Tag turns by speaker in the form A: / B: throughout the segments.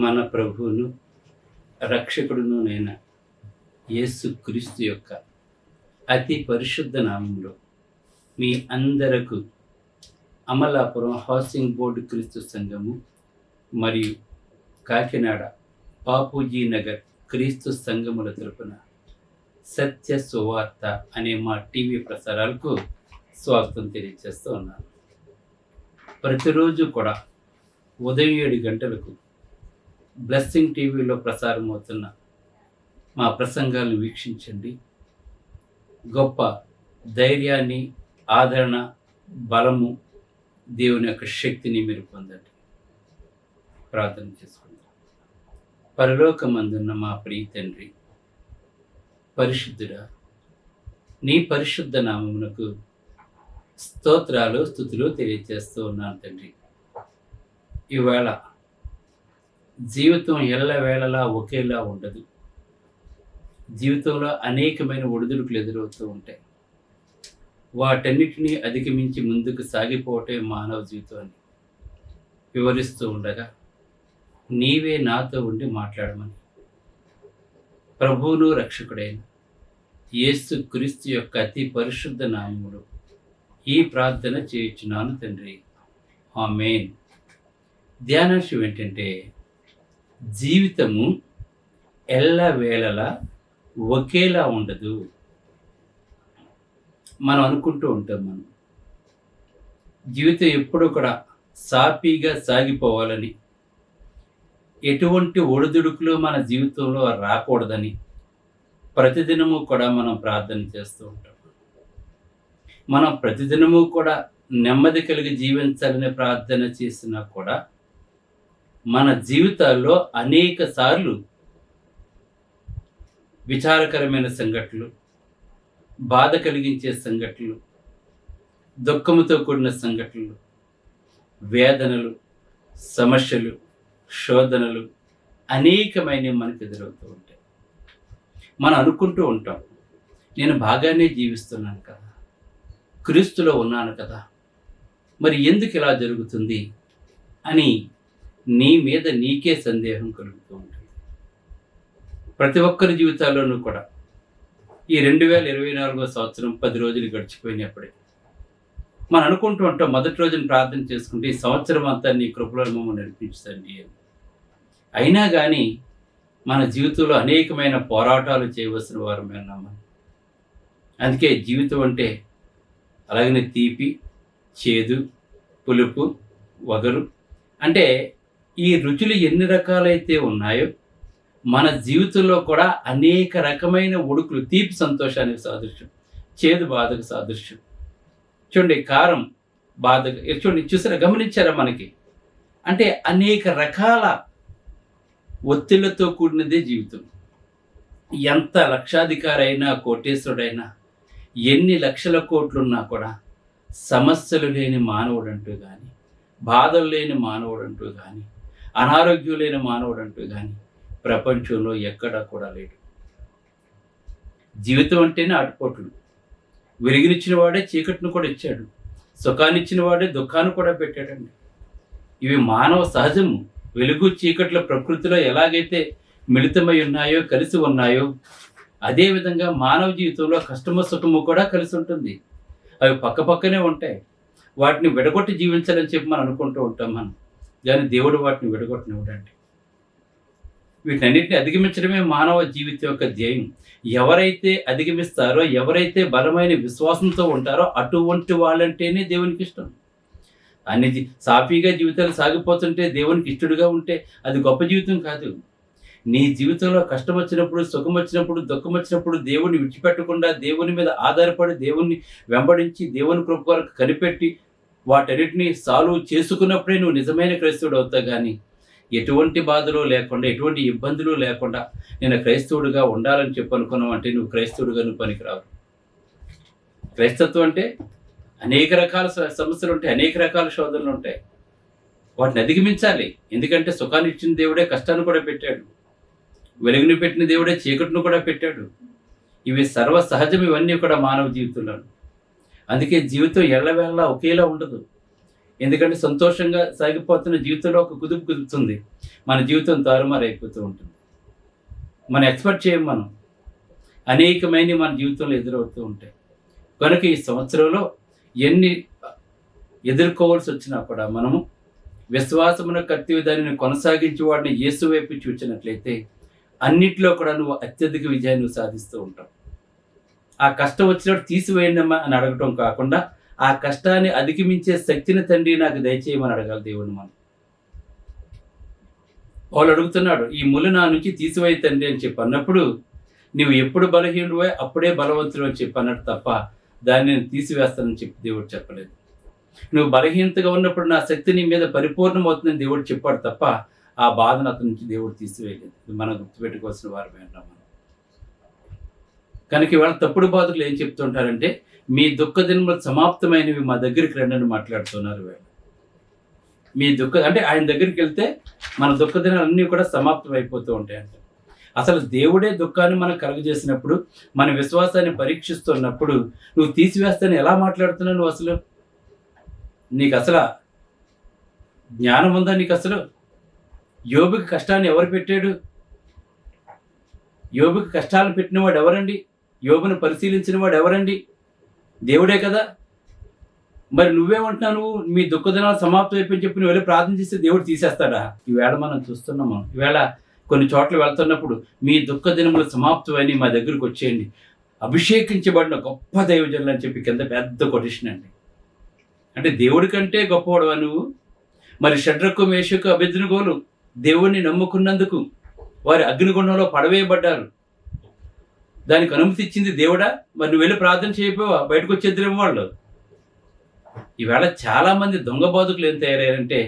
A: మన ప్రభువును రక్షకుడును నైన యేసు క్రీస్తు యొక్క అతి పరిశుద్ధ నామంలో మీ అందరకు అమలాపురం హౌసింగ్ బోర్డు క్రీస్తు సంఘము మరియు కాకినాడ బాపూజీ నగర్ క్రీస్తు సంఘముల తరపున సత్య సువార్త అనే మా టీవీ ప్రసారాలకు స్వాగతం తెలియజేస్తూ ఉన్నాను. ప్రతిరోజు కూడా ఉదయం 7 గంటలకు బ్లెస్సింగ్ టీవీలో ప్రసారం అవుతున్న మా ప్రసంగాలను వీక్షించండి. గొప్ప ధైర్యాన్ని, ఆదరణ, బలము, దేవుని యొక్క శక్తిని మీరు పొందండి. ప్రార్థన చేసుకుందాం. పరలోకమందున్న మా ప్రియ తండ్రి, పరిశుద్ధుడా, నీ పరిశుద్ధ నామమునకు స్తోత్రాలు, స్తుతులు తెలియజేస్తూ ఉన్నాను తండ్రి. ఈవేళ జీవితం ఎల్లవేళలా ఒకేలా ఉండదు. జీవితంలో అనేకమైన ఒడిదుడుకులు ఎదురవుతూ ఉంటాయి. వాటన్నిటినీ అధిగమించి ముందుకు సాగిపోవటమే మానవ జీవితాన్ని వివరిస్తూ ఉండగా నీవే నాతో ఉండి మాట్లాడమని ప్రభువును రక్షకుడైన యేసు క్రీస్తు యొక్క అతి పరిశుద్ధ నామములో ఈ ప్రార్థన చేయించున్నాను తండ్రి. ఆమేన్. ధ్యానాంశం ఏంటంటే, జీవితము ఎల్లవేళలా ఒకేలా ఉండదు. మనం అనుకుంటూ ఉంటాం, జీవితం ఎప్పుడూ కూడా సాఫీగా సాగిపోవాలని, ఎటువంటి ఒడిదుడుకులు మన జీవితంలో రాకూడదని ప్రతిదినము కూడా మనం ప్రార్థన చేస్తూ ఉంటాం. మనం ప్రతిదినము కూడా నెమ్మది కలిగి జీవించాలని ప్రార్థన చేసినా కూడా మన జీవితాల్లో అనేక సార్లు విచారకరమైన సంఘటనలు, బాధ కలిగించే సంఘటనలు, దుఃఖముతో కూడిన సంఘటనలు, వేదనలు, సమస్యలు, శోధనలు అనేకమైనవి మనకు ఎదురవుతూ ఉంటాయి. మనం అనుకుంటూ ఉంటాం, నేను బాగానే జీవిస్తున్నాను కదా, క్రీస్తులో ఉన్నాను కదా, మరి ఎందుకు ఇలా జరుగుతుంది అని నీ మీద నీకే సందేహం కలుగుతూ ఉంటుంది. ప్రతి ఒక్కరి జీవితాల్లోనూ కూడా ఈ 2024 సంవత్సరం 10 రోజులు గడిచిపోయినప్పుడే మనం అనుకుంటూ ఉంటాం, మొదటి రోజున ప్రార్థన చేసుకుంటే ఈ సంవత్సరం అంతా నీ కృపలో మమ్మల్ని నడిపించండి అని. అయినా కానీ మన జీవితంలో అనేకమైన పోరాటాలు చేయవలసిన వారమే ఉన్నాము. అందుకే జీవితం అంటే అలాగనే తీపి, చేదు, పులుపు, వగరు అంటే ఈ రుచులు ఎన్ని రకాలైతే ఉన్నాయో మన జీవితంలో కూడా అనేక రకమైన ఉడుకులు, తీపి సంతోషానికి సాదృశ్యం, చేదు బాధకు సాదృశ్యం. చూడండి, కారం బాధ, చూడండి, చూసారా, గమనించారా మనకి? అంటే అనేక రకాల ఒత్తిళ్లతో కూడినదే జీవితం. ఎంత లక్షాధికారైనా, కోటేశ్వరుడైనా, ఎన్ని లక్షల కోట్లున్నా కూడా సమస్యలు లేని మానవుడు అంటూ కానీ, బాధలు లేని మానవుడు అంటూ కానీ, అనారోగ్యం లేని మానవుడు అంటూ కానీ ప్రపంచంలో ఎక్కడా కూడా లేడు. జీవితం అంటేనే ఆటుపోట్లు. వెలుగునిచ్చిన వాడే చీకటిని కూడా ఇచ్చాడు, సుఖాన్ని ఇచ్చిన వాడే దుఃఖాన్ని కూడా పెట్టాడండి. ఇవి మానవ సహజము. వెలుగు చీకట్ల ప్రకృతిలో ఎలాగైతే మిళితమై ఉన్నాయో, కలిసి ఉన్నాయో, అదేవిధంగా మానవ జీవితంలో కష్టము సుఖము కూడా కలిసి ఉంటుంది. అవి పక్క పక్కనే ఉంటాయి. వాటిని విడగొట్టి జీవించాలని చెప్పి మనం అనుకుంటూ ఉంటాం కానీ దేవుడు వాటిని విడగొట్టనివ్వడండి. వీటన్నిటిని అధిగమించడమే మానవ జీవితం యొక్క ధ్యేయం. ఎవరైతే అధిగమిస్తారో, ఎవరైతే బలమైన విశ్వాసంతో ఉంటారో అటువంటి వాళ్ళంటేనే దేవునికి ఇష్టం. అన్ని సాఫీగా జీవితాలు సాగిపోతుంటే, దేవునికి ఇష్టడుగా ఉంటే అది గొప్ప జీవితం కాదు. నీ జీవితంలో కష్టం వచ్చినప్పుడు, సుఖం వచ్చినప్పుడు, దుఃఖం వచ్చినప్పుడు దేవుని విడిచిపెట్టకుండా, దేవుని మీద ఆధారపడి, దేవుణ్ణి వెంబడించి, దేవుని కృప కొరకు కనిపెట్టి వాటన్నిటిని సాల్వ్ చేసుకున్నప్పుడే నువ్వు నిజమైన క్రైస్తవుడు అవుతావు. కానీ ఎటువంటి బాధలు లేకుండా, ఎటువంటి ఇబ్బందులు లేకుండా నేను క్రైస్తవుడిగా ఉండాలని చెప్పి అనుకున్నావు అంటే నువ్వు క్రైస్తవుడిగా నువ్వు పనికిరావు. క్రైస్తత్వం అంటే అనేక రకాల సమస్యలు ఉంటాయి, అనేక రకాల శోధనలు ఉంటాయి. వాటిని అధిగమించాలి. ఎందుకంటే సుఖాన్ని ఇచ్చిన దేవుడే కష్టాన్ని కూడా పెట్టాడు, వెలుగుని పెట్టిన దేవుడే చీకటిని కూడా పెట్టాడు. ఇవి సర్వ సహజం, ఇవన్నీ కూడా మానవ జీవితంలో. అందుకే జీవితం ఎల్లవేళలా ఒకేలా ఉండదు. ఎందుకంటే సంతోషంగా సాగిపోతున్న జీవితంలో ఒక కుదుపు కుదుపుతుంది, మన జీవితం తారుమారైపోతూ ఉంటుంది. మనం ఎక్స్పెక్ట్ చేయం. మనం అనేకమైనవి మన జీవితంలో ఎదురవుతూ ఉంటాయి. కనుక ఈ సంవత్సరంలో ఎన్ని ఎదుర్కోవాల్సి వచ్చినా కూడా మనము విశ్వాసమున కర్తవ్య దానిని కొనసాగించి వాడిని యేసు వైపు చూచినట్లయితే అన్నిట్లో కూడా నువ్వు అత్యధిక విజయాన్ని నువ్వు సాధిస్తూ ఉంటావు. ఆ కష్టం వచ్చినప్పుడు తీసివేయండమ్మా అని అడగటం కాకుండా ఆ కష్టాన్ని అధిగమించే శక్తిని తండ్రి నాకు దయచేయమని అడగాలి దేవుని మనం. వాళ్ళు అడుగుతున్నాడు, ఈ ముళ్ళు నా నుంచి తీసివేయ తండ్రి అని చెప్పి అన్నప్పుడు నువ్వు ఎప్పుడు బలహీనుడివే అప్పుడే బలవంతుడు అని చెప్పి అన్నట్టు తప్ప దాన్ని నేను తీసివేస్తానని చెప్పి దేవుడు చెప్పలేదు. నువ్వు బలహీనతగా ఉన్నప్పుడు నా శక్తి నీ మీద పరిపూర్ణమవుతుందని దేవుడు చెప్పాడు తప్ప ఆ బాధను అతని నుంచి దేవుడు తీసివేయలేదు. మనం గుర్తుపెట్టుకోవాల్సిన వారమే అంటాం మనం. కనుక ఇవాళ తప్పుడు బాధకులు ఏం చెప్తుంటారంటే మీ దుఃఖ దినములు సమాప్తమైనవి మా దగ్గరికి రండి మాట్లాడుతున్నారు. మీ అంటే ఆయన దగ్గరికి వెళ్తే మన దుఃఖ దినాలు అన్నీ కూడా సమాప్తం అయిపోతూ ఉంటాయంట. అసలు దేవుడే దుఃఖాన్ని మనకు కలుగజేసినప్పుడు మన విశ్వాసాన్ని పరీక్షిస్తున్నప్పుడు నువ్వు తీసివేస్తాను ఎలా మాట్లాడుతున్నావు? నువ్వు అసలు నీకు అసలు జ్ఞానం ఉందా? నీకు అసలు యోబుకి కష్టాన్ని ఎవరు పెట్టాడు? యోబుకి కష్టాలను పెట్టినవాడు ఎవరండి? యోబును పరిశీలించిన వాడు ఎవరండి? దేవుడే కదా. మరి నువ్వేమంటున్నావు? మీ దుఃఖ దినాలు సమాప్తం అయిపోయి చెప్పి నువ్వు వెళ్ళి ప్రార్థన చేస్తే దేవుడు తీసేస్తాడా? ఈవేళ మనం చూస్తున్నాం. మనం ఈవేళ కొన్ని చోట్ల వెళ్తున్నప్పుడు మీ దుఃఖ దినములు సమాప్తమని మా దగ్గరికి వచ్చేయండి, అభిషేకించబడిన గొప్ప దైవజనులు అని చెప్పి కింద పెద్ద కొటేషన్ అండి. అంటే దేవుడి కంటే గొప్పవాడువా నువ్వు? మరి షడ్రకు మేషకు అబేద్నెగోలు దేవుణ్ణి నమ్ముకున్నందుకు వారి అగ్నిగుండంలో పడవేయబడ్డారు. దానికి అనుమతి ఇచ్చింది దేవుడా? మరి నువ్వు వెళ్ళి ప్రార్థన చేయకపోవా? బయటకు వచ్చేద్దరేమో వాళ్ళు. ఈవేళ చాలామంది దొంగ బాధకులు ఏం తయారయ్యారంటే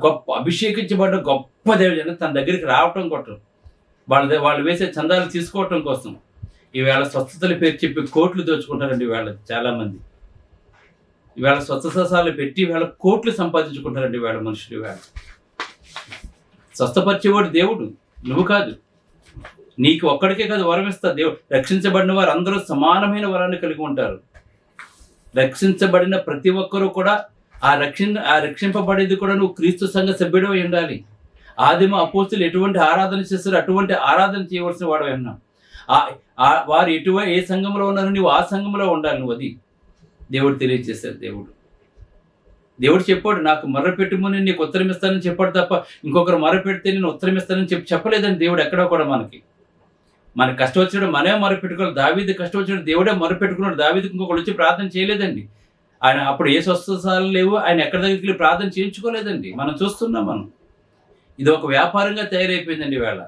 A: గొప్ప అభిషేకించబడ్డ గొప్ప దైవజనం తన దగ్గరికి రావటం కోసం, వాళ్ళు వేసే చందాలు తీసుకోవటం కోసం ఈవేళ స్వస్థతల పేరు చెప్పి కోట్లు దోచుకుంటారండి. ఈవేళ చాలామంది ఈవేళ స్వస్థసాలు పెట్టి ఈవేళ కోట్లు సంపాదించుకుంటారండి ఈవేళ మనుషులు. ఈవేళ స్వస్థపరిచేవాడు దేవుడు, నువ్వు కాదు. నీకు ఒక్కడికే కాదు వరం ఇస్తా దేవుడు. రక్షించబడిన వారు అందరూ సమానమైన వరాన్ని కలిగి ఉంటారు. రక్షించబడిన ప్రతి ఒక్కరూ కూడా ఆ రక్షింపబడేది కూడా నువ్వు క్రీస్తు సంఘ సభ్యుడు ఉండాలి. ఆదిమ అపోస్తులు ఎటువంటి ఆరాధన చేస్తారో అటువంటి ఆరాధన చేయవలసిన వాడు అన్నా. వారు ఏ సంఘంలో ఉన్నారో నువ్వు ఆ సంఘంలో ఉండాలి. నువ్వు అది దేవుడు తెలియజేశారు. దేవుడు చెప్పాడు, నాకు మర్ర పెట్టుమని నీకు ఉత్తరం ఇస్తానని చెప్పాడు తప్ప ఇంకొకరు మర్ర పెడితే నేను ఉత్తరం ఇస్తానని చెప్పలేదండి దేవుడు ఎక్కడో కూడా. మనకి కష్టం వచ్చినప్పుడు మనమే మొరపెట్టుకోవాలి. దావీదు కష్టం వచ్చినప్పుడు దేవుడే మొరపెట్టుకున్నాడు. దావీదుకి ఇంకొకరు వచ్చి ప్రార్థన చేయలేదండి. ఆయన అప్పుడు ఏ స్వస్థతలు లేవు, ఆయన ఎక్కడి దగ్గరికి వెళ్ళి ప్రార్థన చేయించుకోలేదండి. మనం చూస్తున్నాం. ఇది ఒక వ్యాపారంగా తయారైపోయిందండి వేళ.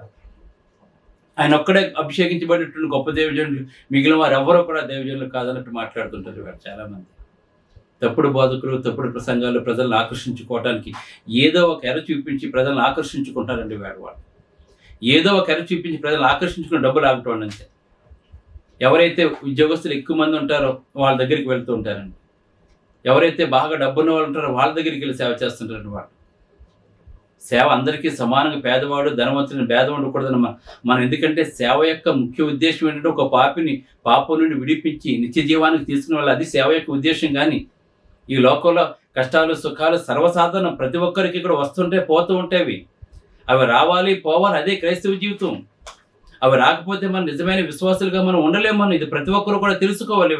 A: ఆయన ఒక్కడే అభిషేకించబడినటువంటి గొప్ప దైవజనులు, మిగిలిన వారు ఎవరో కూడా దైవజనులు కాదన్నట్టు మాట్లాడుతుంటారు వేళ చాలామంది. తప్పుడు బోధకులు, తప్పుడు ప్రసంగాలు ప్రజలను ఆకర్షించుకోవడానికి ఏదో ఒక ఎర చూపించి ప్రజలను ఆకర్షించుకుంటారండి వేళ. వాళ్ళు ఏదో ఒక ఎర చూపించి ప్రజలను ఆకర్షించుకుని డబ్బులు ఆగటం అంతే. ఎవరైతే ఉద్యోగస్తులు ఎక్కువ మంది ఉంటారో వాళ్ళ దగ్గరికి వెళ్తూ ఉంటారండి. ఎవరైతే బాగా డబ్బున్న వాళ్ళు ఉంటారో వాళ్ళ దగ్గరికి వెళ్ళి సేవ చేస్తుంటారండి. వాళ్ళు సేవ అందరికీ సమానంగా, పేదవాడు ధనవంతుని భేదం ఉండకూడదని మనం. ఎందుకంటే సేవ యొక్క ముఖ్య ఉద్దేశం ఏంటంటే ఒక పాపం నుండి విడిపించి నిత్య జీవానికి తీసుకునే వాళ్ళు. అది సేవ యొక్క ఉద్దేశం. కానీ ఈ లోకంలో కష్టాలు సుఖాలు సర్వసాధారణం, ప్రతి ఒక్కరికి కూడా వస్తుంటే పోతూ ఉంటాయి. అవి రావాలి పోవాలి, అదే క్రైస్తవ జీవితం. అవి రాకపోతే మనం నిజమైన విశ్వాసులుగా మనం ఉండలేము. ఇది ప్రతి ఒక్కరు కూడా తెలుసుకోవాలి.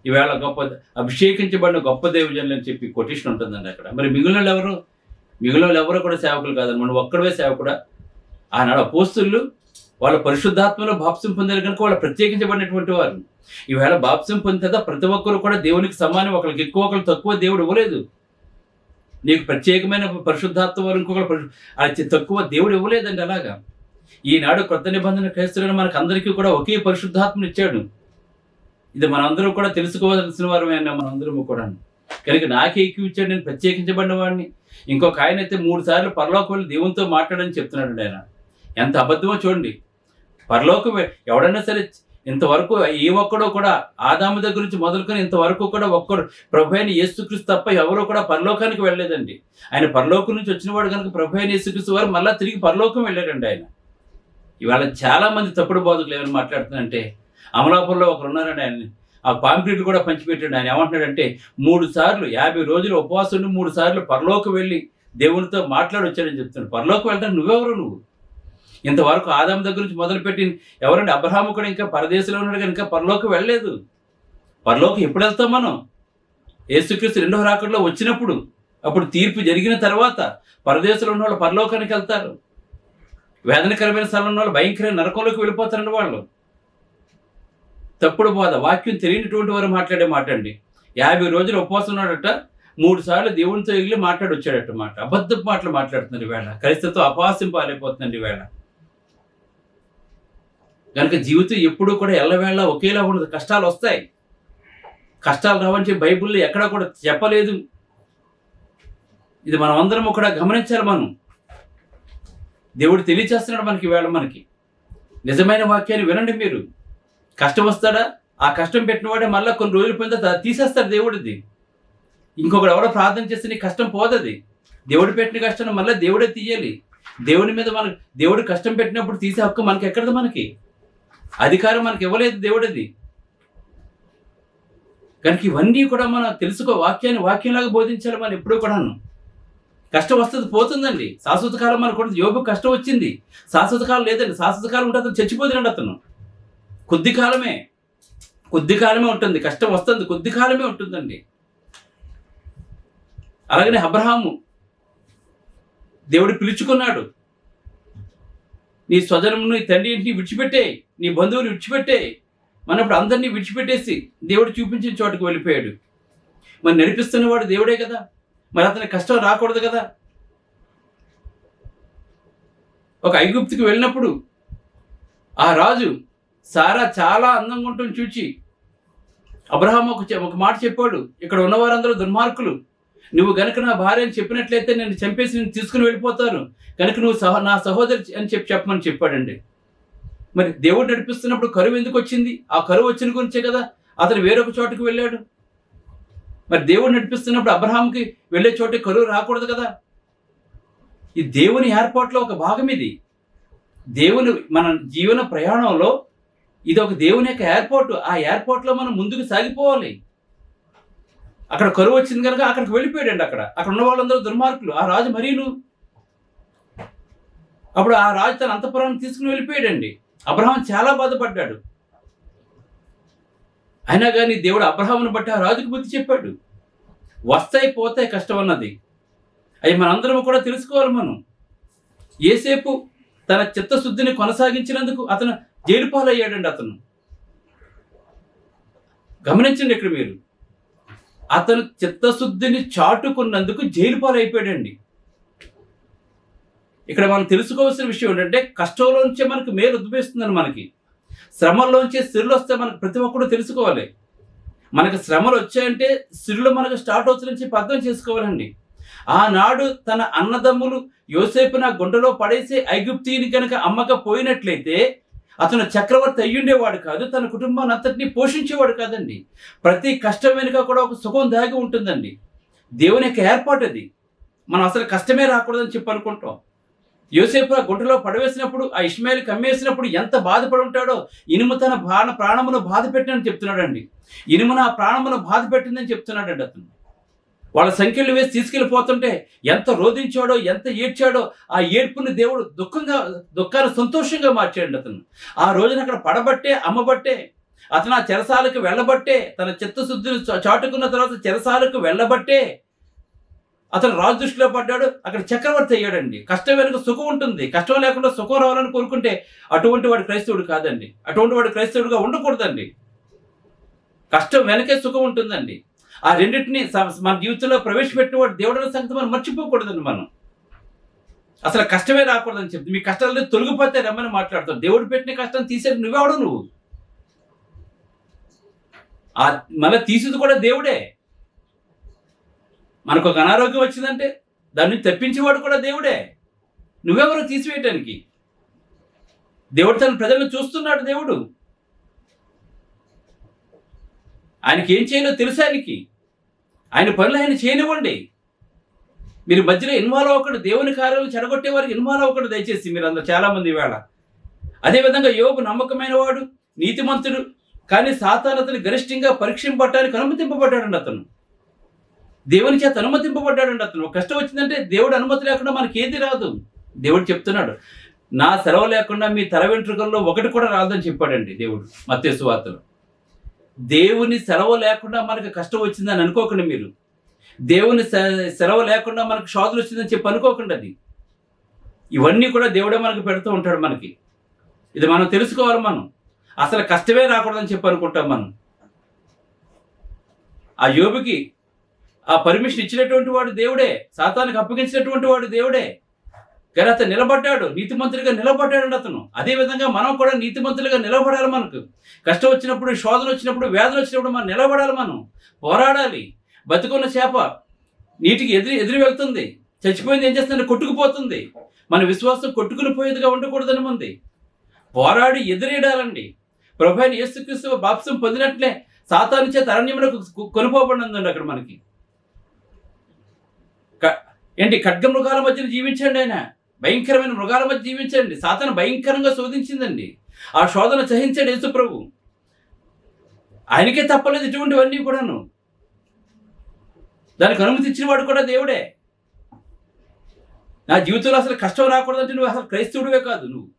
A: ఈవేళ గొప్ప అభిషేకించబడిన గొప్ప దైవజనులు అని చెప్పి కొటేషన్ ఉంటుందండి అక్కడ. మరి మిగిలిన వాళ్ళు ఎవరు కూడా సేవకులు కాదని, మనం ఒక్కడే సేవకుడా? ఆనాడు అపోస్తులు వాళ్ళ పరిశుద్ధాత్మలో బాప్సం పొందారు కనుక వాళ్ళు ప్రత్యేకించబడినటువంటి వారు. ఈవేళ బాప్సం పొందితే ప్రతి ఒక్కరు కూడా దేవునికి సమానం. ఒకరికి ఎక్కువ ఒకరికి తక్కువ దేవుడు ఇవ్వలేదు. నీకు ప్రత్యేకమైన పరిశుద్ధాత్మ వారు ఇంకొకరు అది తక్కువ దేవుడు ఇవ్వలేదండి. అలాగా ఈనాడు కొత్త నిబంధన క్రైస్తవులను మనకు అందరికీ కూడా ఒకే పరిశుద్ధాత్మను ఇచ్చాడు. ఇది మనందరం కూడా తెలుసుకోవాల్సిన వారమైనా మనందరము కూడా. కనుక నాకే ఎక్కువ ఇచ్చాడు, నేను ప్రత్యేకించబడిన వాడిని. ఇంకొక ఆయన అయితే 3 సార్లు పరలోకం వెళ్ళి దేవునితో మాట్లాడని చెప్తున్నాడు. ఆయన ఎంత అబద్ధమో చూడండి. పరలోకం ఎవడైనా సరే ఇంతవరకు ఏ ఒక్కడో కూడా ఆదాము దగ్గర నుంచి మొదలుకొని ఇంతవరకు కూడా ఒక్కడు ప్రభు అయిన యేసుక్రీస్తు తప్ప ఎవరో కూడా పరలోకానికి వెళ్ళలేదండి. ఆయన పరలోకం నుంచి వచ్చినవాడు కనుక ప్రభు అయిన యేసుక్రీస్తు వారు మళ్ళీ తిరిగి పరలోకం వెళ్ళాడండి ఆయన. ఇవాళ చాలా మంది తప్పుడు బోధకులు ఏమైనా మాట్లాడుతున్నారంటే, అమలాపురంలో ఒకరు ఉన్నారండి. ఆ పాంప్లెట్లు కూడా పంచిపెట్టాడు. ఆయన ఏమంటున్నాడంటే 3 సార్లు 50 రోజులు ఉపవాసం ఉండి 3 సార్లు పరలోకం వెళ్ళి దేవునితో మాట్లాడొచ్చాడని చెప్తున్నాడు. పరలోకం వెళ్ళడానికి నువ్వెవరు నువ్వు? ఇంతవరకు ఆదాము దగ్గర నుంచి మొదలుపెట్టి ఎవరండి? అబ్రహాము కూడా ఇంకా పరదేశంలో ఉన్నాడు కనుక పరలోకం వెళ్ళలేదు. పరలోకం ఎప్పుడు వెళ్తాం మనం? యేసుక్రీస్తు రెండవ రాకడలో వచ్చినప్పుడు, అప్పుడు తీర్పు జరిగిన తర్వాత పరదేశంలో ఉన్న వాళ్ళు పరలోకానికి వెళ్తారు. వేదనకరమైన స్థలంలో ఉన్న వాళ్ళు భయంకరమైన నరకంలోకి వెళ్ళిపోతారండి వాళ్ళు. తప్పుడు బోధ, వాక్యం తెలియనటువంటి వారు మాట్లాడే మాట అండి. 50 రోజులు ఉపవాసం ఉన్నాడట, 3 సార్లు దేవునితో వెళ్ళి మాట్లాడొచ్చాడట మాట. అబద్ధపు మాటలు మాట్లాడుతున్నారు ఈవేళ. క్రైస్తవత్వం అపహాస్యం పాలైపోతుందండి ఈవేళ. కనుక జీవితం ఎప్పుడూ కూడా ఎల్లవేళ ఒకేలా ఉండదు. కష్టాలు వస్తాయి. కష్టాలు రావని చెప్పి బైబిల్లో ఎక్కడా కూడా చెప్పలేదు. ఇది మనం అందరం కూడా గమనించాలి. మనం దేవుడు తెలియచేస్తున్నాడు మనకి ఈవేళ. మనకి నిజమైన వాక్యాన్ని వినండి మీరు. కష్టం వస్తాడా? ఆ కష్టం పెట్టినవాడే మళ్ళీ కొన్ని రోజులు పోయిన తర్వాత తీసేస్తాడు దేవుడిది. ఇంకొకడు ఎవరో ప్రార్థన చేస్తే నీ కష్టం పోదది. దేవుడు పెట్టిన కష్టాన్ని మళ్ళీ దేవుడే తీయాలి. దేవుని మీద దేవుడు కష్టం పెట్టినప్పుడు తీసే హక్కు మనకి ఎక్కడది? మనకి అధికారం మనకి ఇవ్వలేదు దేవుడిది. కనుక ఇవన్నీ కూడా మనం తెలుసుకో. వాక్యాన్ని వాక్యంలాగా బోధించాలి మనం ఎప్పుడూ కూడాను. కష్టం వస్తుంది, పోతుందండి. శాశ్వత కాలం మనకు కూడా. యోబుకు కష్టం వచ్చింది, శాశ్వత కాలం లేదండి. శాశ్వత కాలం ఉంటే అతను చచ్చిపోతున్నాడు. అతను కొద్ది కాలమే ఉంటుంది. కష్టం వస్తుంది, కొద్ది కాలమే ఉంటుందండి. అలాగనే అబ్రహాము దేవుడు పిలుచుకున్నాడు. నీ స్వజనమును, నీ తండ్రి ఇంటిని విడిచిపెట్టే, నీ బంధువులు విడిచిపెట్టే. మనప్పుడు అందరినీ విడిచిపెట్టేసి దేవుడు చూపించిన చోటుకు వెళ్ళిపోయాడు. మరి నడిపిస్తున్నవాడు దేవుడే కదా. మరి అతని కష్టం రాకూడదు కదా. ఒక ఐగుప్తుకి వెళ్ళినప్పుడు ఆ రాజు సారా చాలా అందంగా ఉంటుంది చూచి అబ్రహాం ఒక మాట చెప్పాడు, ఇక్కడ ఉన్నవారందరూ దుర్మార్గులు, నువ్వు గనుక నా భార్య అని చెప్పినట్లయితే నేను చంపేసి నేను తీసుకుని వెళ్ళిపోతాను, కనుక నువ్వు నా సహోదరి అని చెప్పమని చెప్పాడండి. మరి దేవుడు నడిపిస్తున్నప్పుడు కరువు ఎందుకు వచ్చింది? ఆ కరువు వచ్చిన గురించే కదా అతను వేరొక చోటుకు వెళ్ళాడు. మరి దేవుడు నడిపిస్తున్నప్పుడు అబ్రహాంకి వెళ్ళే చోటే కరువు రాకూడదు కదా. ఈ దేవుని ఏర్పాట్లో ఒక భాగం ఇది. దేవుని మన జీవన ప్రయాణంలో ఇది ఒక దేవుని యొక్క ఏర్పాటు. ఆ ఏర్పాట్లో మనం ముందుకు సాగిపోవాలి. అక్కడ కరువు వచ్చింది కనుక అక్కడికి వెళ్ళిపోయాడండి. అక్కడ ఉన్న వాళ్ళందరూ దుర్మార్గులు. ఆ రాజు మరీను అప్పుడు ఆ రాజు తన అంతఃపురాన్ని తీసుకుని వెళ్ళిపోయాడండి. అబ్రహాం చాలా బాధపడ్డాడు. అయినా కానీ దేవుడు అబ్రహామును బట్టి ఆ రాజుకు బుద్ధి చెప్పాడు. వస్తాయి పోతాయి కష్టం అన్నది. అవి మనందరం కూడా తెలుసుకోవాలి. మనం యేసేపు తన చిత్తశుద్ధిని కొనసాగించినందుకు అతను జైలు పాలయ్యాడండి. అతను గమనించండి ఇక్కడ మీరు. అతను చిత్తశుద్ధిని చాటుకున్నందుకు జైలు పాలైపోయాడండి. ఇక్కడ మనం తెలుసుకోవాల్సిన విషయం ఏంటంటే కష్టంలోంచే మనకు మేలు ఉద్భవిస్తుందని, మనకి శ్రమల్లోంచే సిరులు వస్తే మనకు ప్రతి ఒక్కరు తెలుసుకోవాలి. మనకు శ్రమలు వచ్చాయంటే సిరులు మనకు స్టార్ట్ అవుతుందని చెప్పి అర్థం చేసుకోవాలండి. ఆనాడు తన అన్నదమ్ములు యోసేపున గుండెలో పడేసి ఐగుప్తీని కనుక అమ్మకపోయినట్లయితే అతను చక్రవర్తి అయ్యుండేవాడు కాదు, తన కుటుంబాన్ని అంతటినీ పోషించేవాడు కాదండి. ప్రతి కష్టం వెనుక కూడా ఒక సుఖం దాగి ఉంటుందండి. దేవుని యొక్క ఏర్పాటు అది. మనం అసలు కష్టమే రాకూడదని చెప్పి అనుకుంటాం. యోసేపు ఆ గుంటలో పడవేసినప్పుడు, ఆ ఇష్మాయేలు కమ్మేసినప్పుడు ఎంత బాధపడి ఉంటాడో. ఇనుము తన ప్రాణమును బాధ పెట్టినని చెప్తున్నాడండి. ఇనుము నా ప్రాణమును బాధ పెట్టిందని చెప్తున్నాడండి. అతను వాళ్ళ సంఖ్యలు వేసి తీసుకెళ్ళిపోతుంటే ఎంత రోధించాడో, ఎంత ఏడ్చాడో. ఆ ఏడ్పుని దేవుడు దుఃఖాన్ని సంతోషంగా మార్చాడు. అతను ఆ రోజున అక్కడ పడబట్టే, అమ్మబట్టే, అతను ఆ చెరసాలకు వెళ్ళబట్టే, తన చిత్తశుద్ధిని చాటుకున్న తర్వాత చెరసాలకు వెళ్ళబట్టే అతను రాజు దృష్టిలో పడ్డాడు. అక్కడ చక్రవర్తి అయ్యాడండి. కష్టం వెనుక సుఖం ఉంటుంది. కష్టం లేకుండా సుఖం రావాలని కోరుకుంటే అటువంటి వాడు క్రైస్తవుడు కాదండి. అటువంటి వాడు క్రైస్తవుడిగా ఉండకూడదండి. కష్టం వెనకే సుఖం ఉంటుందండి. ఆ రెండింటినీ మన జీవితంలో ప్రవేశపెట్టిన వాడు దేవుడు సంగతి మనం మర్చిపోకూడదండి. మనం అసలు కష్టమే రాకూడదని చెప్తే మీ కష్టాలు తొలగిపోతే రమ్మని మాట్లాడతావు. దేవుడు పెట్టిన కష్టం తీసేది నువ్వెవడు? నువ్వు మళ్ళీ తీసేది కూడా దేవుడే. మనకు ఒక అనారోగ్యం వచ్చిందంటే దాన్ని తప్పించేవాడు కూడా దేవుడే. నువ్వెవరో తీసివేయటానికి? దేవుడు తన ప్రజలను చూస్తున్నాడు. దేవుడు ఆయనకి ఏం చేయాలో తెలుసు. ఆయన పనులు ఆయన చేయనివ్వండి. మీరు మధ్యలో ఇన్వాల్వ్ అవ్వకూడదు. దేవుని కార్యాలు చెడగొట్టే వారికి ఇన్వాల్వ్ అవ్వకూడదు దయచేసి. మీరు అందరూ చాలామంది వేళ. అదేవిధంగా యోబు నమ్మకమైన వాడు, నీతిమంతుడు, కానీ సాతాను అతను గరిష్టంగా పరీక్షింపబడటానికి అనుమతింపబడ్డాడండి. అతను దేవుని చేత అనుమతింపబడ్డాడండి. అతను ఒక కష్టం వచ్చిందంటే దేవుడు అనుమతి లేకుండా మనకి ఏది రాదు. దేవుడు చెప్తున్నాడు, నా సెలవు లేకుండా మీ తల వెంట్రుకల్లో ఒకటి కూడా రాదని చెప్పాడండి దేవుడు మత్తయి సువార్తలో. దేవుని సెలవు లేకుండా మనకు కష్టం వచ్చిందని అనుకోకండి మీరు. దేవుని సెలవు లేకుండా మనకు శోధన వచ్చిందని చెప్పి అనుకోకండి. అది ఇవన్నీ కూడా దేవుడే మనకు పెడుతూ ఉంటాడు మనకి. ఇది మనం తెలుసుకోవాలి. మనం అసలు కష్టమే రాకూడదని చెప్పి అనుకుంటాం మనం. ఆ యోబుకి ఆ పర్మిషన్ ఇచ్చినటువంటి వాడు దేవుడే, సాతానికి అప్పగించినటువంటి వాడు దేవుడే. కానీ అతను నిలబడ్డాడు, నీతిమంతుడిగా నిలబడ్డాడు అతను. అదేవిధంగా మనం కూడా నీతిమంతులుగా నిలబడాలి. మనకు కష్టం వచ్చినప్పుడు, శోధన వచ్చినప్పుడు, వేదన వచ్చినప్పుడు మనం నిలబడాలి. మనం పోరాడాలి. బతుకున్న చేప నీటికి ఎదిరి వెళ్తుంది, చచ్చిపోయింది ఏం చేస్తుంది? కొట్టుకుపోతుంది. మన విశ్వాసం కొట్టుకుని పోయేదిగా ఉండకూడదని మంది పోరాడి ఎదురేడాలండి. ప్రభువైన యేసుక్రీస్తు బాప్తిసం పొందినట్లే సాతాను చేత అరణ్యమునకు కొనుపోబడినందండి. అక్కడ మనకి ఖడ్గ మృగాల మధ్యన జీవించండి. ఆయన భయంకరమైన మృగాల మధ్య జీవించండి. సాతాను భయంకరంగా శోధించిందండి. ఆ శోధన సహించాడు యేసు ప్రభు. ఆయనకే తప్పలేదు ఇటువంటివన్నీ కూడాను. దానికి అనుమతి ఇచ్చిన వాడు కూడా దేవుడే. నా జీవితంలో అసలు కష్టం రాకూడదంటే నువ్వు అసలు క్రైస్తవుడివే కాదు. నువ్వు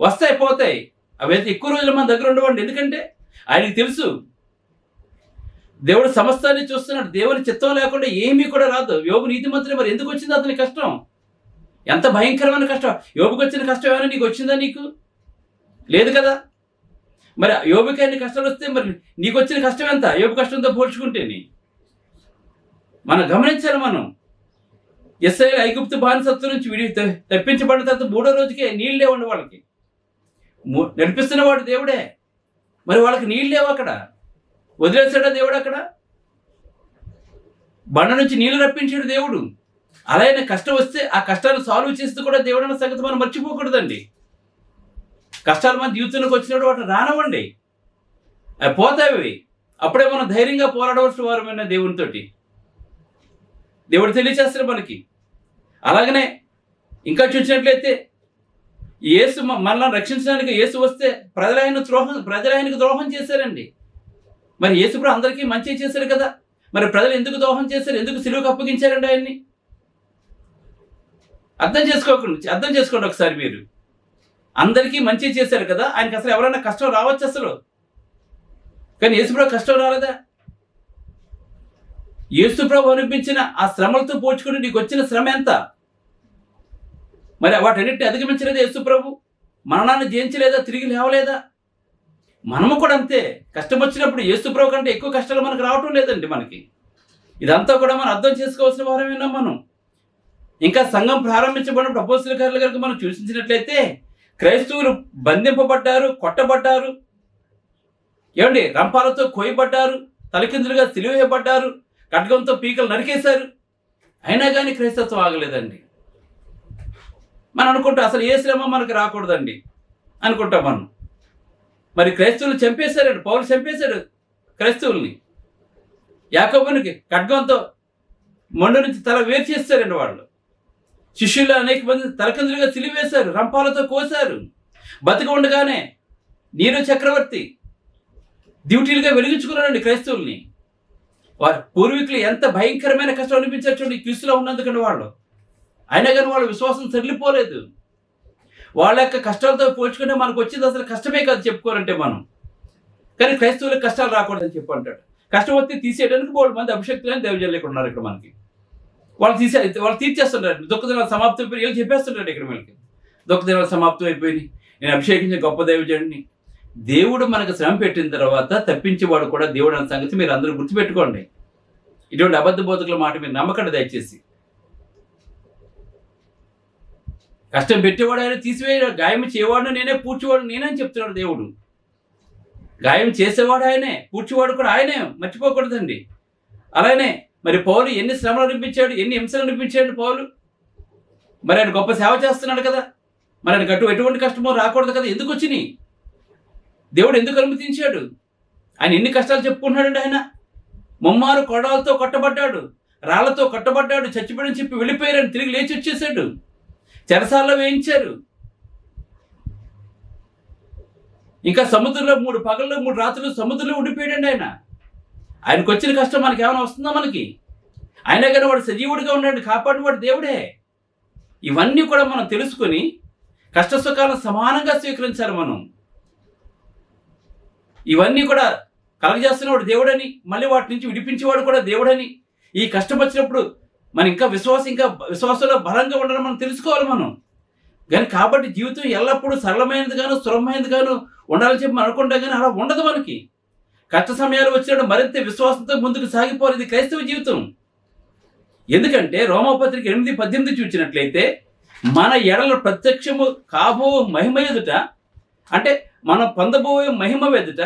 A: వస్తాయి పోతాయి, అవైతే ఎక్కువ రోజులు మన దగ్గర ఉండవండి. ఎందుకంటే ఆయనకి తెలుసు దేవుడు సమస్తాన్ని చూస్తున్నాడు. దేవుని చిత్తం లేకుండా ఏమీ కూడా రాదు. యోబు నీతిమంతుడే, మరి ఎందుకు వచ్చింది అతని కష్టం? ఎంత భయంకరమైన కష్టం! యోబుకి వచ్చిన కష్టం ఏమైనా నీకు వచ్చిందా? నీకు లేదు కదా. మరి యోబుకి అన్ని కష్టాలు వస్తే మరి నీకు వచ్చిన కష్టం ఎంత? యోబు కష్టంతో పోల్చుకుంటేని మనం గమనించాలి. మనం ఇశ్రాయేలు ఐగుప్తు బానిసత్వం నుంచి తప్పించబడిన తర్వాత 3వ రోజుకే నీళ్ళు లేవండి వాళ్ళకి. నడిపిస్తున్నవాడు దేవుడే, మరి వాళ్ళకి నీళ్ళు లేవు. అక్కడ వదిలేసాడా దేవుడు? అక్కడ బండ నుంచి నీళ్లు రప్పించాడు దేవుడు. అలాగే కష్టం వస్తే ఆ కష్టాలు సాల్వ్ చేస్తూ కూడా దేవుడు అన్న సంగతి మనం మర్చిపోకూడదండి. కష్టాలు మన జీవితంలోకి వచ్చినప్పుడు వాటిని రానవ్వండి, అవి పోతాయి. అప్పుడే మనం ధైర్యంగా పోరాడవలసిన వారమైన దేవునితోటి దేవుడు తెలియచేస్తాడు మనకి. అలాగనే ఇంకా చూసినట్లయితే యేసు మనల్ని రక్షించడానికి యేసు వస్తే ప్రజలు ద్రోహం చేశారండి. మరి యేసు ప్రభు అందరికీ మంచి చేశారు కదా. మరి ప్రజలు ఎందుకు ద్రోహం చేశారు? ఎందుకు సిలువకు అప్పగించారండి ఆయన్ని? అర్థం చేసుకోండి ఒకసారి మీరు. అందరికీ మంచి చేశారు కదా, ఆయనకి అసలు ఎవరైనా కష్టం రావచ్చు అసలు. కానీ యేసు ప్రభు కష్టం రాలేదా? యేసు ప్రభు అనిపించిన ఆ శ్రమలతో పోల్చుకుంటే నీకు వచ్చిన శ్రమ ఎంత? మరి వాటన్నిటిని అధిగమించలేదా యేసు ప్రభు? మరణాన్ని జయించలేదా? తిరిగి లేవలేదా? మనము కూడా అంతే. కష్టం వచ్చినప్పుడు యేసు ప్రభు కంటే ఎక్కువ కష్టాలు మనకు రావటం లేదండి. మనకి ఇదంతా కూడా మనం అర్థం చేసుకోవాల్సిన వారమేనా మనం. ఇంకా సంఘం ప్రారంభించబడినప్పుడు అపోస్తలుల కార్యాల కనుక మనం చూసించినట్లయితే క్రైస్తవులు బంధింపబడ్డారు, కొట్టబడ్డారు, ఏమండి రంపాలతో కోయబడ్డారు, తలకిందులుగా సిలువేయబడ్డారు, ఖడ్గంతో పీకలు నరికేశారు. అయినా కానీ క్రైస్తత్వం ఆగలేదండి. మనం అనుకుంటాం అసలు ఏ శ్రమ మనకు రాకూడదండి అనుకుంటాం మనం. మరి క్రైస్తవులు చంపేశారండి. పౌలు చంపేశాడు క్రైస్తవుల్ని. యాకోబునికి ఖడ్గంతో మొండ నుంచి తల వేరు చేస్తారండి వాళ్ళు. శిష్యులు అనేక మంది తలకిందులుగా సిలివేశారు, రంపాలతో కోశారు. బతికి ఉండగానే నీరో చక్రవర్తి డ్యూటీలుగా వెలిగించుకున్నాడండి క్రైస్తవుల్ని. వారి పూర్వీకులు ఎంత భయంకరమైన కష్టం అనిపించారు చూడండి క్రీస్తులో ఉన్నందుకండి వాళ్ళు. అయినా కానీ వాళ్ళ విశ్వాసం సరిలిపోలేదు. వాళ్ళ యొక్క కష్టాలతో పోల్చుకుంటే మనకు వచ్చింది అసలు కష్టమే కాదు చెప్పుకోవాలంటే మనం. కానీ క్రైస్తవులకు కష్టాలు రాకూడదని చెప్పి అంటాడు. కష్టం వస్తే తీసేయడానికి 3 మంది అభిషక్తులని దైవజనులు ఉన్నారు ఇక్కడ మనకి. వాళ్ళు తీర్చేస్తుంటారు. దుఃఖదినాలు సమాప్తం అయిపోయి వీళ్ళు చెప్పేస్తుంటాడు ఇక్కడ మనకి. దుఃఖదినాలు సమాప్తం అయిపోయి నేను అభిషేకించిన గొప్ప దైవజనుడిని. దేవుడు మనకు శ్రమ పెట్టిన తర్వాత తప్పించేవాడు కూడా దేవుడు అన్న సంగతి మీరు అందరూ గుర్తుపెట్టుకోండి. ఇటువంటి అబద్ధ బోధకుల మాట మీరు నమ్మకండి దయచేసి. కష్టం పెట్టేవాడు ఆయన, తీసివేయ గాయం చేయవాడు నేనే, పూడ్చేవాడు నేనే అని చెప్తున్నాడు దేవుడు. గాయం చేసేవాడు ఆయనే, పూడ్చేవాడు కూడా ఆయనే, మర్చిపోకూడదండి. అలానే మరి పౌలు ఎన్ని శ్రమలు అనిపించాడు, ఎన్ని హింసలు అనిపించాడు పౌలు. మరి ఆయన గొప్ప సేవ చేస్తున్నాడు కదా. మరి ఆయన ఎటువంటి కష్టమో రాకూడదు కదా. ఎందుకు వచ్చినాయి? దేవుడు ఎందుకు అనుమతించాడు? ఆయన ఎన్ని కష్టాలు చెప్పుకుంటున్నాడండి. ఆయన ముమ్మారు కొడాలతో కొట్టబడ్డాడు, రాళ్లతో కొట్టబడ్డాడు, చచ్చిపోయాడని చెప్పి వెళ్ళిపోయారని తిరిగి లేచి వచ్చేసాడు. చెరసాల్లో వేయించారు. ఇంకా సముద్రంలో 3 పగళ్ళు 3 రాత్రులు సముద్రంలో ఉండిపోయాడండి ఆయన. ఆయనకు వచ్చిన కష్టం మనకి ఏమైనా వస్తుందా మనకి? అయినా కానీ వాడు సజీవుడిగా ఉన్నాడు, కాపాడిన వాడు దేవుడే. ఇవన్నీ కూడా మనం తెలుసుకొని కష్ట సుఖాలను సమానంగా స్వీకరించాలి మనం. ఇవన్నీ కూడా కలగజేస్తున్నవాడు దేవుడని, మళ్ళీ వాటి నుంచి విడిపించేవాడు కూడా దేవుడని, ఈ కష్టం వచ్చినప్పుడు మనం ఇంకా విశ్వాసంలో బలంగా ఉండడం మనం తెలుసుకోవాలి మనం. కానీ కాబట్టి జీవితం ఎల్లప్పుడూ సరళమైనది గాను సులభమైనది గాను ఉండాలని చెప్పి మనం అనుకుంటాం, కానీ అలా ఉండదు మనకి. కష్ట సమయాలు వచ్చినప్పుడు మరింత విశ్వాసంతో ముందుకు సాగిపోవాలి. ఇది క్రైస్తవ జీవితం. ఎందుకంటే రోమాపత్రిక 8:18 చూసినట్లయితే, మన ఎడల ప్రత్యక్షము కాబో మహిమ ఎదుట, అంటే మనం పొందబోయే మహిమ ఎదుట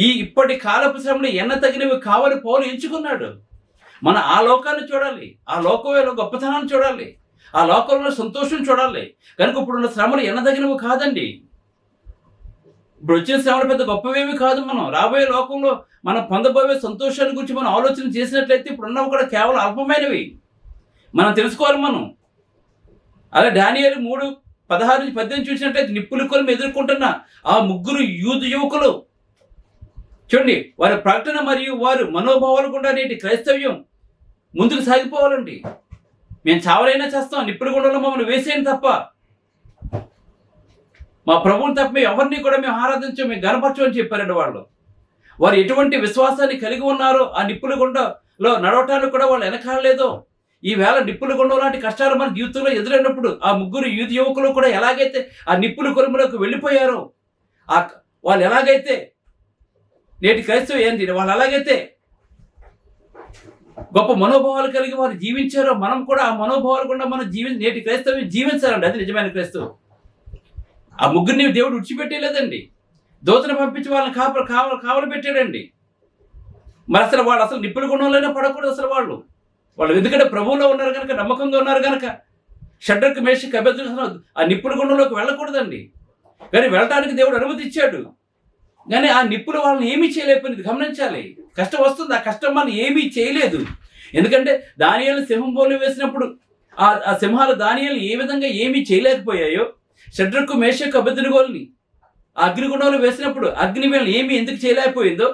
A: ఈ ఇప్పటి కాలపు శ్రమలు ఎన్న తగినవి కావాలి పౌలు ఎంచుకున్నాడు. మనం ఆ లోకాన్ని చూడాలి, ఆ లోకంలో గొప్పతనాన్ని చూడాలి, ఆ లోకంలో సంతోషం చూడాలి. కనుక ఇప్పుడున్న శ్రమలు ఎన్నదగినవి కాదండి. ఇప్పుడు వచ్చిన శ్రమలు పెద్ద గొప్పవేమి కాదు. మనం రాబోయే లోకంలో మనం పొందబోయే సంతోషాన్ని గురించి మనం ఆలోచన చేసినట్లయితే ఇప్పుడున్నవి కూడా కేవలం అల్పమైనవి మనం తెలుసుకోవాలి మనం. అలా దానియేలు 3:16-18 చూసినట్లయితే, నిప్పుల కొలిమి ఎదుర్కొంటున్న ఆ 3 యూదు యువకులు చూడండి, వారి ప్రకటన మరియు వారి మనోభావాలు కూడా నేటి క్రైస్తవ్యం ముందుకు సాగిపోవాలండి. మేము చావలైనా చేస్తాం, నిప్పుల గుండంలో మమ్మల్ని వేసేయండి తప్ప, మా ప్రభువుని తప్ప మేము ఎవరిని కూడా మేము ఆరాధించాం, మేము గణపరచమని చెప్పారండి వాళ్ళు. వారు ఎటువంటి విశ్వాసాన్ని కలిగి ఉన్నారో ఆ నిప్పుల గుండంలో నడవటానికి కూడా వాళ్ళు వెనకాడలేదో. ఈవేళ నిప్పుల గుండం లాంటి కష్టాలు మన జీవితంలో ఎదురైనప్పుడు ఆ 3 యూత్ యువకులు కూడా ఎలాగైతే ఆ నిప్పుల కొలుములోకి వెళ్ళిపోయారో, వాళ్ళు ఎలాగైతే నేటి క్రైస్తవం ఏంటి, వాళ్ళు ఎలాగైతే గొప్ప మనోభావాలు కలిగి వారు జీవించారో, మనం కూడా ఆ మనోభావాలు కూడా మనం నేటి క్రైస్తవం జీవించాలండి. అది నిజమైన క్రైస్తవం. ఆ 3 దేవుడు విడిచిపెట్టేలేదండి, దూతను పంపించి వాళ్ళని కావలు పెట్టాడండి. మరి అసలు వాళ్ళు అసలు నిప్పుల గుండంలోనే పడకూడదు. అసలు వాళ్ళు ఎందుకంటే ప్రభువులో ఉన్నారు కనుక, నమ్మకంగా ఉన్నారు కనుక, షడ్రకు మేషకు అభ్యర్థులు ఆ నిప్పుల గుండంలోకి వెళ్ళకూడదండి. కానీ వెళ్ళటానికి దేవుడు అనుమతి ఇచ్చాడు. కానీ ఆ నిప్పులు వాళ్ళని ఏమీ చేయలేకపోయింది. గమనించాలి, కష్టం వస్తుంది, ఆ కష్టం మనం ఏమీ చేయలేదు. ఎందుకంటే దానియేలు సింహం బోలు వేసినప్పుడు ఆ సింహాలు దానియేలు ఏ విధంగా ఏమీ చేయలేకపోయాయో, షడ్రకు మేషకు అభ్యర్థుని ఆ అగ్నిగుండంలో వేసినప్పుడు అగ్ని వీళ్ళని ఏమీ ఎందుకు చేయలేకపోయిందో,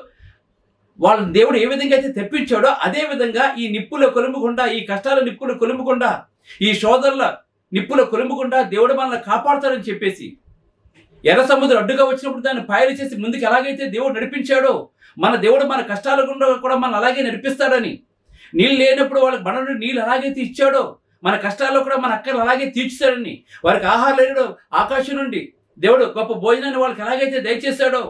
A: వాళ్ళ దేవుడు ఏ విధంగా అయితే తెప్పించాడో అదే విధంగా ఈ నిప్పుల కొలుముకుండా, ఈ కష్టాల నిప్పుల కొలుముకుండా, ఈ శోధనల నిప్పుల కొలుముకుండా దేవుడు మనల్ని కాపాడుతాడని చెప్పేసి, ఎర్ర సముద్రం అడ్డుగా వచ్చినప్పుడు దాన్ని పాయలు చేసి ముందుకు ఎలాగైతే దేవుడు నడిపించాడో, మన దేవుడు మన కష్టాల గుండా కూడా మనం అలాగే నడిపిస్తాడని, నీళ్ళు లేనప్పుడు వాళ్ళకి మన నుండి నీళ్ళు అలాగైతే ఇచ్చాడో, మన కష్టాల్లో కూడా మన అక్కలు అలాగే తీర్చుతాడని, వారికి ఆహారం లేడు ఆకాశం నుండి దేవుడు గొప్ప భోజనాన్ని వాళ్ళకి ఎలాగైతే దయచేశాడో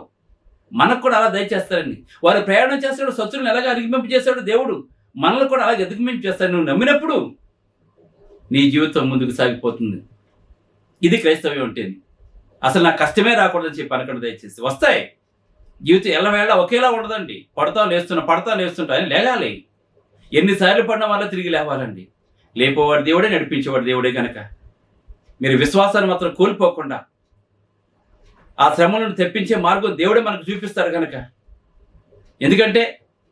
A: మనకు కూడా అలా దయచేస్తాడని, వారు ప్రయాణం చేస్తాడు శత్రువులను ఎలాగ అధిగమింపు చేస్తాడో దేవుడు మనల్ని కూడా అలాగే అధిగమింపు చేస్తాడు. నువ్వు నమ్మినప్పుడు నీ జీవితం ముందుకు సాగిపోతుంది. ఇది క్రైస్తవ్యం అంటే. అసలు నాకు కష్టమే రాకూడదని చెప్పి అనకుండా దయచేసి వస్తాయి. జీవితం ఎల్లవేళ ఒకేలా ఉండదండి. పడతా లేస్తుంటా అని లేగాలి. ఎన్నిసార్లు పడిన వల్ల తిరిగి లేవాలండి. లేపేవాడు దేవుడే, నడిపించేవాడు దేవుడే. కనుక మీరు విశ్వాసాన్ని మాత్రం కోల్పోకుండా ఆ శ్రమలను తెప్పించే మార్గం దేవుడే మనకు చూపిస్తాడు. కనుక ఎందుకంటే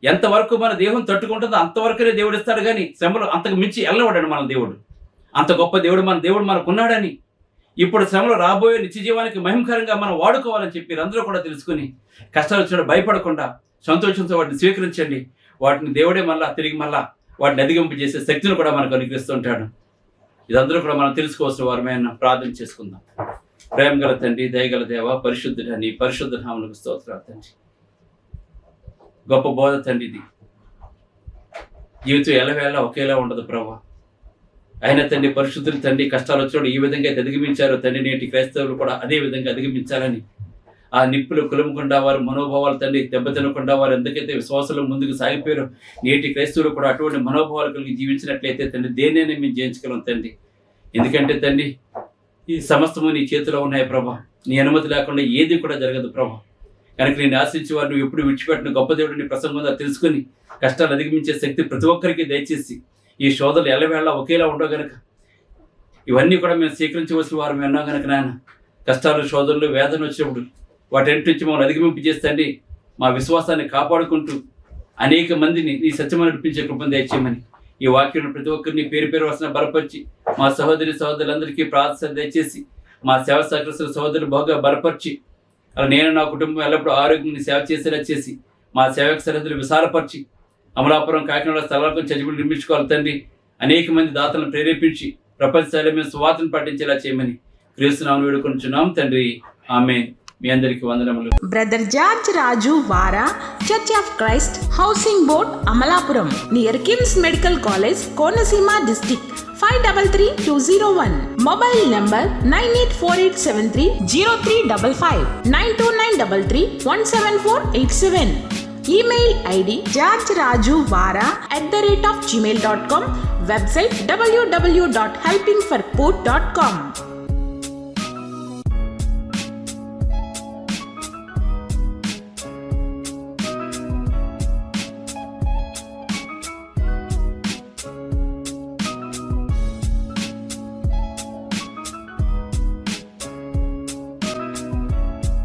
A: ఎంతవరకు మన దేహం తట్టుకుంటుందో అంతవరకునే దేవుడు ఇస్తాడు, కానీ శ్రమలు అంతకు మించి వెళ్ళవడాడు మన దేవుడు. అంత గొప్ప దేవుడు మనకు ఉన్నాడని, ఇప్పుడు శ్రమలు రాబోయే నిత్య జీవానికి మహిమకరంగా మనం వాడుకోవాలని చెప్పి అందరూ కూడా తెలుసుకుని, కష్టాలు వచ్చినప్పుడు భయపడకుండా సంతోషంతో వాటిని స్వీకరించండి. వాటిని దేవుడే తిరిగి వాటిని అధిగమింపు చేసే శక్తిని కూడా మనకు అనుగ్రహిస్తుంటాడు. ఇదందరూ కూడా మనం తెలుసుకోవాల్సిన వారమైన ప్రార్థన చేసుకుందాం. ప్రేమ గల తండ్రి, దయగల దేవ, పరిశుద్ధుడ, నీ పరిశుద్ధ నామమునకు స్తోత్రాలు తండ్రి. గొప్ప బోధ తండ్రి ఇది. జీవితం ఎల్లవేళ ఒకేలా ఉండదు ప్రభా. అయినా తండ్రి, పరిశుద్ధులు తండ్రి, కష్టాలు వచ్చినప్పుడు ఈ విధంగా అధిగమించారో తండ్రి, నేటి క్రైస్తవులు కూడా అదే విధంగా అధిగమించాలని, ఆ నిప్పులు కొలుముకుండా వారి మనోభావాలు తండ్రి దెబ్బతినకుండా వారు ఎంతకైతే విశ్వాసంలో ముందుకు సాగిపోయారో, నేటి క్రైస్తవులు కూడా అటువంటి మనోభావాలు కలిగి జీవించినట్లయితే తండ్రి దేన్నైనా మేము జయించగలం తండ్రి. ఎందుకంటే తండ్రి, ఈ సమస్తము నీ చేతిలో ఉన్నాయి ప్రభా. నీ అనుమతి లేకుండా ఏది కూడా జరగదు ప్రభా. కనుక నేను ఆశించి వారు నువ్వు ఎప్పుడు విడిచిపెట్టిన గొప్ప దేవుడిని ప్రసంగంగా తెలుసుకుని కష్టాలు అధిగమించే శక్తి ప్రతి ఒక్కరికి దయచేసి, ఈ శోధనలు ఎల్లవేళ ఒకేలా ఉండవు గనక ఇవన్నీ కూడా మేము స్వీకరించవలసిన వారు విన్నాం కనుక నాయన, కష్టాలు శోధనలు వేదన వచ్చినప్పుడు వాటింటి నుంచి మమ్మల్ని అధిగమింపు చేస్తండి. మా విశ్వాసాన్ని కాపాడుకుంటూ అనేక మందిని నీ సత్యమని నడిపించే కృపను దయచేయమని, ఈ వాక్యం ప్రతి ఒక్కరిని పేరు పేరు వస్తున్న బలపరిచి, మా సహోదరులందరికీ ప్రార్థన దయచేసి, మా సేవ సహకరిస్తున్న సహోదరులు బాగా బలపరిచి, అలా నేను నా కుటుంబం ఎల్లప్పుడూ ఆరోగ్యాన్ని సేవ చేసేలా చేసి మా సేవక సరిహద్దులు విశాలపరిచి అమలాపురం కాకినాడ స్థలాలకు చర్చిలు నిర్మించుకోవాలి తండ్రి. అనేక మంది దాతలను ప్రేరేపించి ప్రపంచ స్థాయిలో మేము సువార్తను పాటించేలా చేయమని క్రీస్తునామమున వేడుకొనుచున్నాం తండ్రి. ఆమేన్. మీ అందరికీ వందనములు.
B: బ్రదర్ జార్జ్ రాజు వారా, church of Christ, housing board, Amalapuram, near KIMS medical college, Konaseema district, 523201. Mobile number 9848730355, 92933174174. Email ID georgerajuvara@gmail.com. Website www.helpingforpoor.com.